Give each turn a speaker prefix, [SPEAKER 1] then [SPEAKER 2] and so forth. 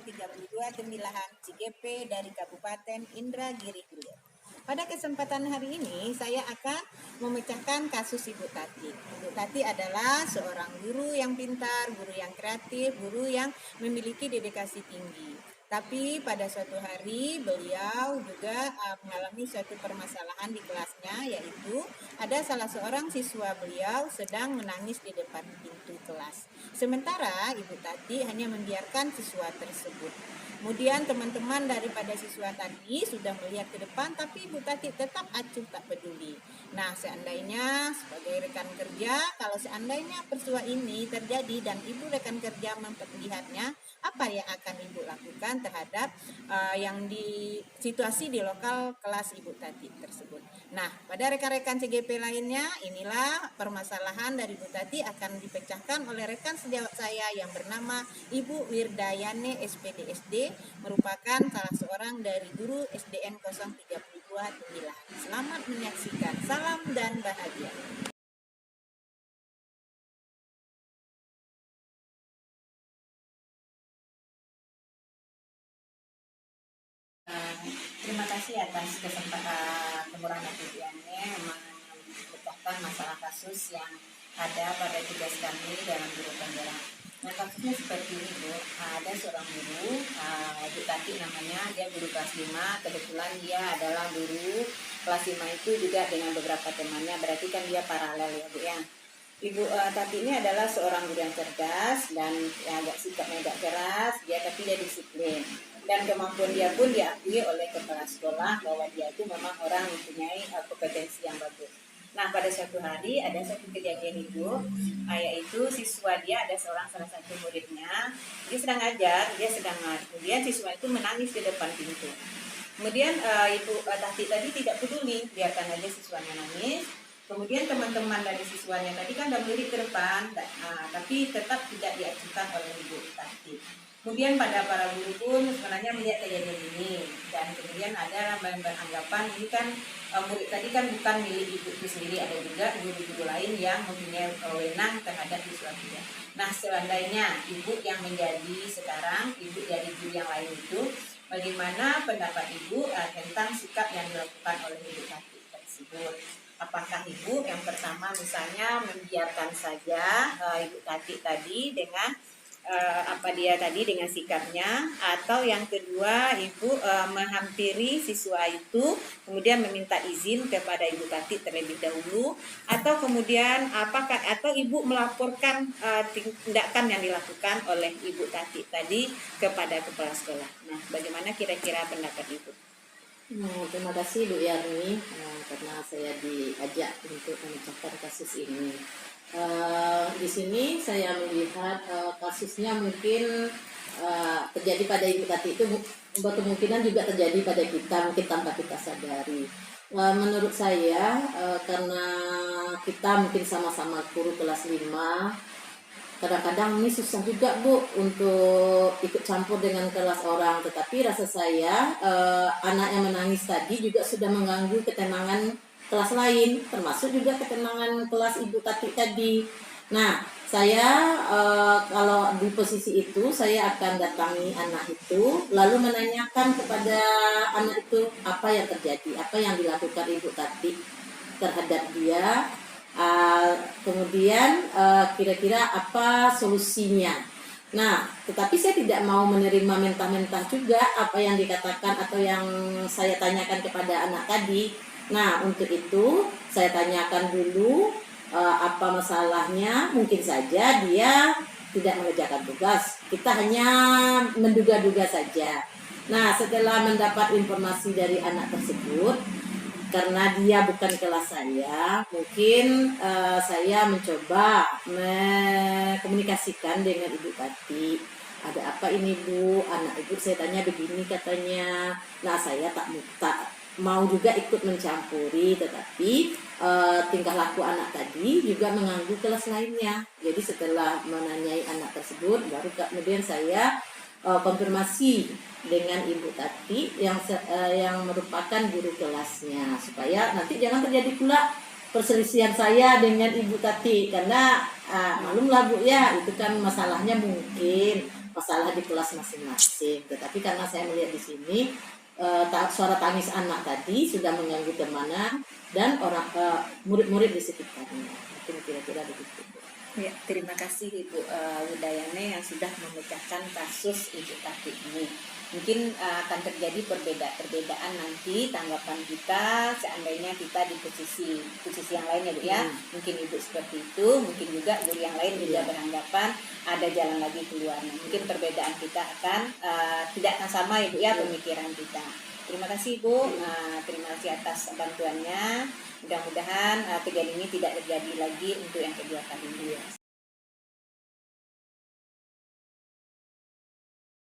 [SPEAKER 1] 32 Tembilahan CGP dari Kabupaten Indragiri Hilir. Pada kesempatan hari ini saya akan memecahkan kasus Ibu Tati. Ibu Tati adalah seorang guru yang pintar, guru yang kreatif, guru yang memiliki dedikasi tinggi. Tapi pada suatu hari beliau juga mengalami suatu permasalahan di kelasnya, yaitu ada salah seorang siswa beliau sedang menangis di depan pintu kelas. Sementara Ibu Tati hanya membiarkan siswa tersebut. Kemudian teman-teman daripada siswa tadi sudah melihat ke depan, tapi Ibu Tati tetap acuh tak peduli. Nah, seandainya sebagai rekan kerja, kalau seandainya peristiwa ini terjadi dan Ibu rekan kerja memperlihatnya, apa yang akan Ibu lakukan terhadap yang di situasi di lokal kelas Ibu Tati tersebut. Nah, pada rekan-rekan CGP lainnya, inilah permasalahan dari Ibu Tati akan dipecahkan oleh rekan sejawat saya yang bernama Ibu Wirdayane SPDSD, merupakan salah seorang dari guru SDN 032 Tembilahan. Selamat menyaksikan. Salam dan bahagia. Terima kasih atas kesempatan kemurahan hatiannya memecahkan masalah kasus yang ada pada tugas kami dalam guru pembelajaran. Nah, kasusnya seperti ini, Bu. Ada seorang guru, Ibu Tati namanya, dia guru kelas 5. Kebetulan dia adalah guru kelas 5 itu juga dengan beberapa temannya, berarti kan dia paralel ya, Bu ya. Ibu Tati ini adalah seorang guru yang cerdas dan agak sikapnya agak keras, tapi dia disiplin. Dan kemampuan dia pun diakui oleh kepala sekolah bahwa dia itu memang orang yang mempunyai kompetensi yang bagus. Nah, pada suatu hari ada satu kejadian Ibu, yaitu siswa dia ada salah satu muridnya, dia sedang ngajar, kemudian siswa itu menangis di depan pintu. Kemudian Ibu Tati tadi tidak peduli, biarkan aja siswanya nangis. Kemudian teman-teman dari siswanya tadi kan udah melirik ke depan, tapi tetap tidak diajukan oleh Ibu Tati. Kemudian pada para guru pun sebenarnya melihat kejadian ini, dan kemudian ada beranggapan ini kan murid tadi kan bukan milik ibu itu sendiri, ada juga guru-guru lain yang mempunyai wewenang terhadap siswa dia. Nah, seandainya ibu yang menjadi sekarang, ibu jadi guru yang lain itu, bagaimana pendapat ibu tentang sikap yang dilakukan oleh Ibu Tati tersebut? Apakah Ibu yang pertama misalnya membiarkan saja Ibu Tati tadi dengan dengan sikapnya, atau yang kedua Ibu menghampiri siswa itu kemudian meminta izin kepada Ibu Tati terlebih dahulu, atau kemudian atau Ibu melaporkan tindakan yang dilakukan oleh Ibu Tati tadi kepada kepala sekolah. Nah, bagaimana kira-kira pendapat Ibu?
[SPEAKER 2] Terima kasih Bu Yani karena saya diajak untuk memecahkan kasus ini. Di sini saya melihat kasusnya mungkin terjadi pada Ibu Tati itu kemungkinan juga terjadi pada kita, mungkin tanpa kita sadari. Menurut saya karena kita mungkin sama-sama guru kelas 5, kadang-kadang ini susah juga Bu untuk ikut campur dengan kelas orang, tetapi rasa saya anak yang menangis tadi juga sudah mengganggu ketenangan kelas lain, termasuk juga ketenangan kelas Ibu Tati tadi. Nah, saya kalau di posisi itu saya akan datangi anak itu, lalu menanyakan kepada anak itu apa yang terjadi, apa yang dilakukan Ibu Tati terhadap dia. Kemudian kira-kira apa solusinya. Nah, tetapi saya tidak mau menerima mentah-mentah juga apa yang dikatakan atau yang saya tanyakan kepada anak tadi. Nah, untuk itu saya tanyakan dulu apa masalahnya. Mungkin saja dia tidak mengerjakan tugas, kita hanya menduga-duga saja. Nah, setelah mendapat informasi dari anak tersebut, karena dia bukan kelas saya, mungkin saya mencoba mengkomunikasikan dengan Ibu Tati. Ada apa ini Bu? Anak Ibu saya tanya begini katanya. Nah, saya tak mau juga ikut mencampuri, tetapi tingkah laku anak tadi juga mengganggu kelas lainnya. Jadi setelah menanyai anak tersebut, baru kemudian saya konfirmasi dengan Ibu Tati yang merupakan guru kelasnya, supaya nanti jangan terjadi pula perselisihan saya dengan Ibu Tati, karena malumlah Bu ya, itu kan masalahnya mungkin masalah di kelas masing-masing. Tetapi karena saya melihat di sini suara tangis anak tadi sudah mengganggu teman dan orang murid-murid di sekitarnya. Mungkin kira-kira begitu.
[SPEAKER 1] Ya, terima kasih Ibu Widayane yang sudah memecahkan kasus Ibu Tati ini. Mungkin akan terjadi perbedaan nanti tanggapan kita seandainya kita di posisi yang lain ya Bu ya. Mungkin Ibu seperti itu, mungkin juga guru yang lain juga beranggapan ada jalan lagi keluarnya. Mungkin perbedaan kita akan tidak akan sama ya Bu ya pemikiran kita. Terima kasih Bu, terima kasih atas bantuannya. Mudah-mudahan kejadian ini tidak terjadi lagi untuk yang kedua kalinya.